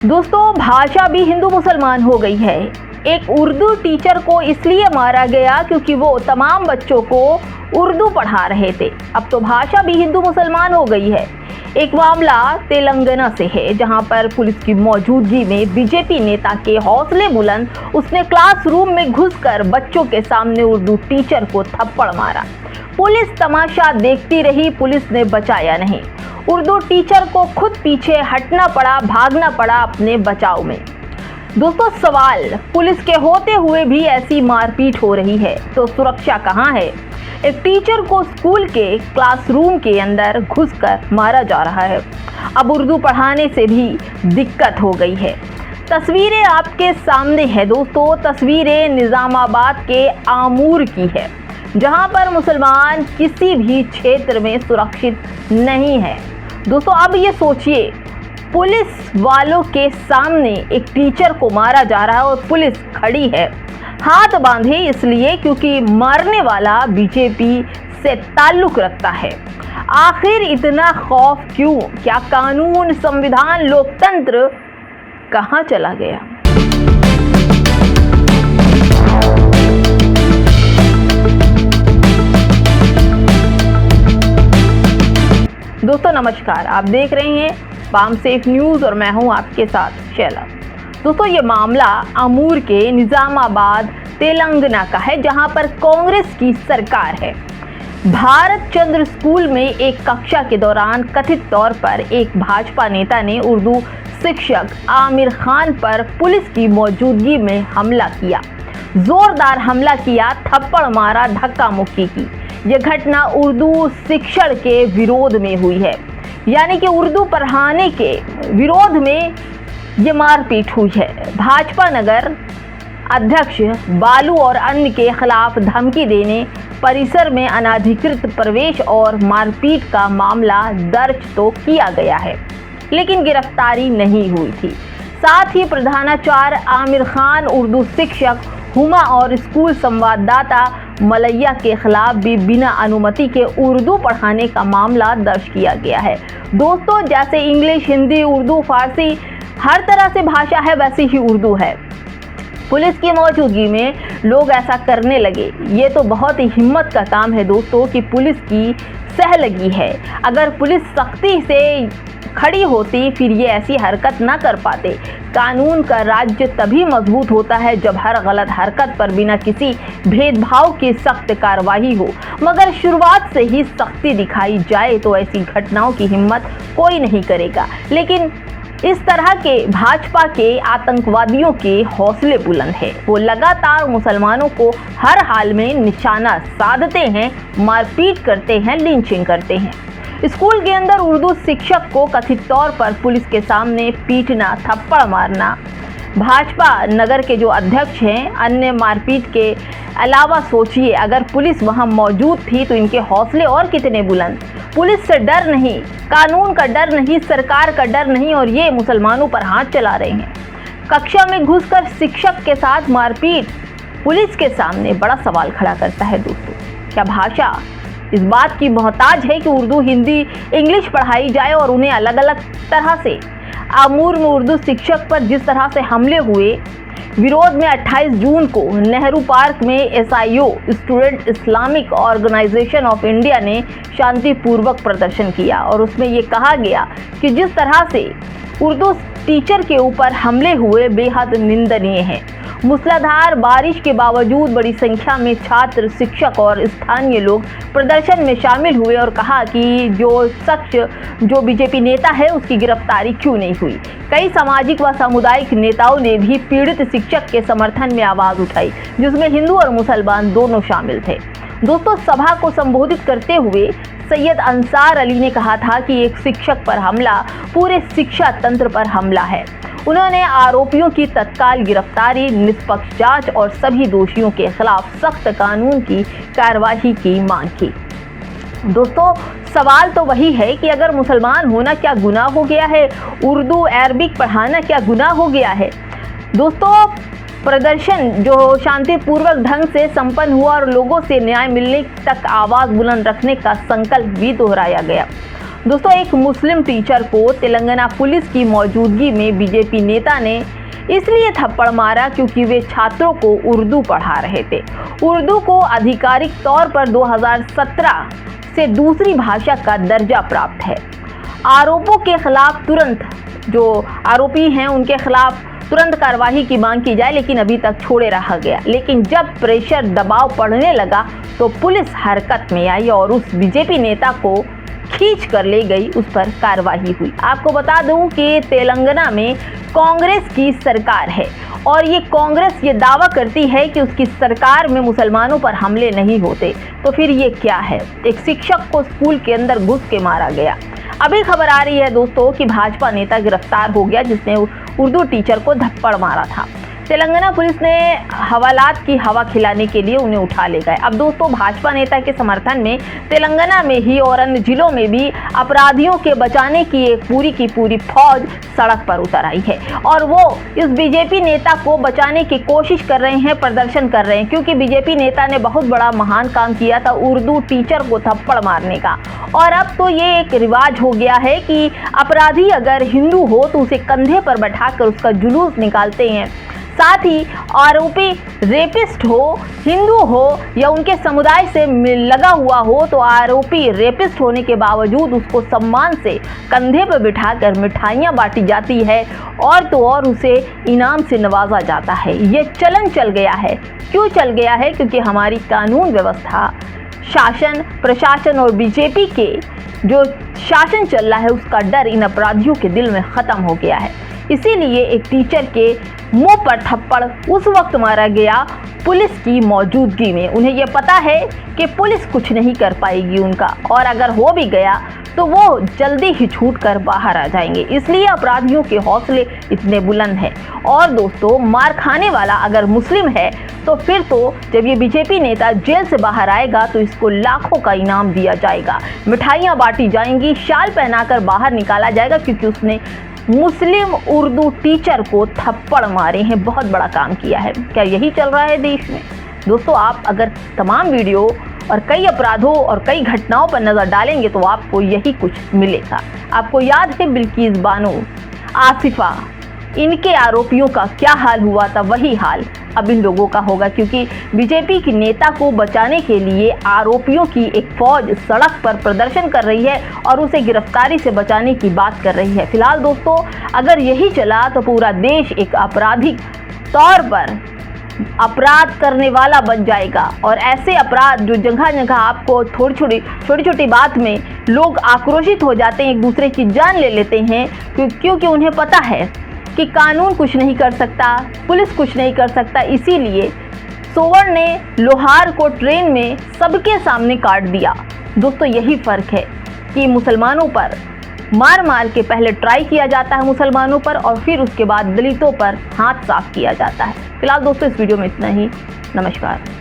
दोस्तों, भाषा भी हिंदू मुसलमान हो गई है। एक उर्दू टीचर को इसलिए मारा गया क्योंकि वो तमाम बच्चों को उर्दू पढ़ा रहे थे। अब तो भाषा भी हिंदू मुसलमान हो गई है। एक मामला तेलंगाना से है, जहां पर पुलिस की मौजूदगी में बीजेपी नेता के हौसले बुलंद, उसने क्लासरूम में घुसकर बच्चों के सामने उर्दू टीचर को थप्पड़ मारा। पुलिस तमाशा देखती रही, पुलिस ने बचाया नहीं। उर्दू टीचर को खुद पीछे हटना पड़ा, भागना पड़ा अपने बचाव में। दोस्तों, सवाल, पुलिस के होते हुए भी ऐसी मारपीट हो रही है तो सुरक्षा कहां है? एक टीचर को स्कूल के क्लासरूम के अंदर घुसकर मारा जा रहा है। अब उर्दू पढ़ाने से भी दिक्कत हो गई है। तस्वीरें आपके सामने है दोस्तों, तस्वीरें निजामाबाद के आमूर की है, जहां पर मुसलमान किसी भी क्षेत्र में सुरक्षित नहीं है। दोस्तों, अब ये सोचिए, पुलिस वालों के सामने एक टीचर को मारा जा रहा है और पुलिस खड़ी है, हाथ बांधे, इसलिए क्योंकि मारने वाला बीजेपी से ताल्लुक रखता है। आखिर इतना खौफ क्यों? क्या कानून, संविधान, लोकतंत्र कहां चला गया? दोस्तों नमस्कार, आप देख रहे हैं पाम सेफ न्यूज़ और मैं हूं आपके साथ शैला। दोस्तों, ये मामला अमूर के निजामाबाद तेलंगाना का है, जहां पर कांग्रेस की सरकार है। भारत चंद्र स्कूल में एक कक्षा के दौरान कथित तौर पर एक भाजपा नेता ने उर्दू शिक्षक आमिर खान पर पुलिस की मौजूदगी में हमला किया, जोरदार हमला किया, थप्पड़ मारा, धक्का मुक्की की। यह घटना उर्दू शिक्षण के विरोध में हुई है, यानी कि उर्दू पढ़ाने के विरोध में ये मारपीट हुई है। भाजपा नगर अध्यक्ष बालू और अन्य के खिलाफ धमकी देने, परिसर में अनाधिकृत प्रवेश और मारपीट का मामला दर्ज तो किया गया है, लेकिन गिरफ्तारी नहीं हुई थी। साथ ही प्रधानाचार्य आमिर खान, उर्दू शिक्षक हुमा और स्कूल संवाददाता मलैया के खिलाफ भी बिना अनुमति के उर्दू पढ़ाने का मामला दर्ज किया गया है। दोस्तों, जैसे इंग्लिश, हिंदी, उर्दू, फारसी, हर तरह से भाषा है, वैसी ही उर्दू है। पुलिस की मौजूदगी में लोग ऐसा करने लगे, ये तो बहुत ही हिम्मत का काम है दोस्तों कि पुलिस की सहलगी है। अगर पुलिस सख्ती से खड़ी होती फिर ये ऐसी हरकत ना कर पाते। कानून का राज्य तभी मजबूत होता है जब हर गलत हरकत पर बिना किसी भेदभाव की सख्त कार्रवाई हो, मगर शुरुआत से ही सख्ती दिखाई जाए तो ऐसी घटनाओं की हिम्मत कोई नहीं करेगा। लेकिन इस तरह के भाजपा के आतंकवादियों के हौसले बुलंद है। वो लगातार मुसलमानों को हर हाल में निशाना साधते हैं, मारपीट करते हैं, लिंचिंग करते हैं। स्कूल के अंदर उर्दू शिक्षक को कथित तौर पर पुलिस के सामने पीटना, थप्पड़ मारना, भाजपा नगर के जो अध्यक्ष हैं, अन्य मारपीट के अलावा सोचिए अगर पुलिस वहां मौजूद थी तो इनके हौसले और कितने बुलंद। पुलिस से डर नहीं, कानून का डर नहीं, सरकार का डर नहीं, और ये मुसलमानों पर हाथ चला रहे हैं। कक्षा में घुसकर शिक्षक के साथ मारपीट पुलिस के सामने बड़ा सवाल खड़ा करता है। दोस्तों, क्या भाषा इस बात की मोहताज है कि उर्दू, हिंदी, इंग्लिश पढ़ाई जाए और उन्हें अलग अलग तरह से? आमूर में उर्दू शिक्षक पर जिस तरह से हमले हुए, विरोध में 28 जून को नेहरू पार्क में SIO student Islamic organisation of India ने शांतिपूर्वक प्रदर्शन किया और उसमें ये कहा गया कि जिस तरह से उर्दू टीचर के ऊपर हमले हुए बेहद निंदनीय है। मूसलाधार बारिश के बावजूद बड़ी संख्या में छात्र, शिक्षक और स्थानीय लोग प्रदर्शन में शामिल हुए और कहा कि जो शख्स जो बीजेपी नेता है उसकी गिरफ्तारी क्यों नहीं हुई। कई सामाजिक व सामुदायिक नेताओं ने भी पीड़ित शिक्षक के समर्थन में आवाज़ उठाई, जिसमें हिंदू और मुसलमान दोनों शामिल थे। दोस्तों, सभा को संबोधित करते हुए सैयद अंसार अली ने कहा था कि एक शिक्षक पर हमला पूरे शिक्षा तंत्र पर हमला है। उन्होंने आरोपियों की तत्काल गिरफ्तारी, निष्पक्ष जांच और सभी दोषियों के खिलाफ सख्त कानून की कार्रवाई की मांग की। दोस्तों, सवाल तो वही है कि अगर मुसलमान होना क्या गुनाह हो गया है? उर्दू, अरबिक पढ़ाना क्या गुनाह हो गया है? दोस्तों, प्रदर्शन जो शांतिपूर्वक ढंग से संपन्न हुआ और लोगों से न्याय मिलने तक आवाज़ बुलंद रखने का संकल्प भी दोहराया गया। दोस्तों, एक मुस्लिम टीचर को तेलंगाना पुलिस की मौजूदगी में बीजेपी नेता ने इसलिए थप्पड़ मारा क्योंकि वे छात्रों को उर्दू पढ़ा रहे थे। उर्दू को आधिकारिक तौर पर 2017 से दूसरी भाषा का दर्जा प्राप्त है। आरोपों के खिलाफ तुरंत, जो आरोपी हैं उनके खिलाफ तुरंत कार्रवाई की मांग की जाए, लेकिन अभी तक छोड़े रहा गया। लेकिन जब प्रेशर दबाव पड़ने लगा तो पुलिस हरकत में आई और उस बीजेपी नेता को खींच कर ले गई, उस पर कार्रवाई हुई। आपको बता दूं कि तेलंगाना में कांग्रेस की सरकार है और ये कांग्रेस ये दावा करती है कि उसकी सरकार में मुसलमानों पर हमले नहीं होते। तो फिर ये क्या है? एक शिक्षक को स्कूल के अंदर घुस के मारा गया। अभी खबर आ रही है दोस्तों कि भाजपा नेता गिरफ्तार हो गया जिसने उर्दू टीचर को थप्पड़ मारा था। तेलंगाना पुलिस ने हवालात की हवा खिलाने के लिए उन्हें उठा ले गए। अब दोस्तों, भाजपा नेता के समर्थन में तेलंगाना में ही और अन्य जिलों में भी अपराधियों के बचाने की एक पूरी की पूरी फौज सड़क पर उतर आई है और वो इस बीजेपी नेता को बचाने की कोशिश कर रहे हैं, प्रदर्शन कर रहे हैं, क्योंकि बीजेपी नेता ने बहुत बड़ा महान काम किया था उर्दू टीचर को थप्पड़ मारने का। और अब तो ये एक रिवाज हो गया है कि अपराधी अगर हिंदू हो तो उसे कंधे पर बैठाकर उसका जुलूस निकालते हैं। साथ ही आरोपी रेपिस्ट हो, हिंदू हो या उनके समुदाय से लगा हुआ हो, तो आरोपी रेपिस्ट होने के बावजूद उसको सम्मान से कंधे पर बिठाकर मिठाइयाँ बांटी जाती है और तो और उसे इनाम से नवाजा जाता है। ये चलन चल गया है। क्यों चल गया है? क्योंकि हमारी कानून व्यवस्था, शासन, प्रशासन और बीजेपी के जो शासन चल रहा है उसका डर इन अपराधियों के दिल में ख़त्म हो गया है। इसीलिए एक टीचर के मुंह पर थप्पड़ उस वक्त मारा गया पुलिस की मौजूदगी में। उन्हें यह पता है कि पुलिस कुछ नहीं कर पाएगी उनका, और अगर हो भी गया तो वो जल्दी ही छूट कर बाहर आ जाएंगे। इसलिए अपराधियों के हौसले इतने बुलंद हैं। और दोस्तों, मार खाने वाला अगर मुस्लिम है तो फिर तो जब ये बीजेपी नेता जेल से बाहर आएगा तो इसको लाखों का इनाम दिया जाएगा, मिठाइयाँ बांटी जाएंगी, शाल पहनाकर बाहर निकाला जाएगा, क्योंकि उसने मुस्लिम उर्दू टीचर को थप्पड़ मारे हैं। बहुत बड़ा काम किया है। क्या यही चल रहा है देश में? दोस्तों, आप अगर तमाम वीडियो और कई अपराधों और कई घटनाओं पर नज़र डालेंगे तो आपको यही कुछ मिलेगा। आपको याद है बिल्किस बानो, आसिफा, इनके आरोपियों का क्या हाल हुआ था? वही हाल अब इन लोगों का होगा, क्योंकि बीजेपी की नेता को बचाने के लिए आरोपियों की एक फौज सड़क पर प्रदर्शन कर रही है और उसे गिरफ्तारी से बचाने की बात कर रही है। फिलहाल दोस्तों, अगर यही चला तो पूरा देश एक आपराधिक तौर पर अपराध करने वाला बन जाएगा। और ऐसे अपराध जो जगह जगह आपको छोटी छोटी बात में लोग आक्रोशित हो जाते हैं, एक दूसरे की जान ले लेते हैं, क्योंकि उन्हें पता है कि कानून कुछ नहीं कर सकता, पुलिस कुछ नहीं कर सकता। इसीलिए सोवर ने लोहार को ट्रेन में सबके सामने काट दिया। दोस्तों, यही फ़र्क है कि मुसलमानों पर मार मार के पहले ट्राई किया जाता है मुसलमानों पर और फिर उसके बाद दलितों पर हाथ साफ किया जाता है। फिलहाल दोस्तों, इस वीडियो में इतना ही। नमस्कार।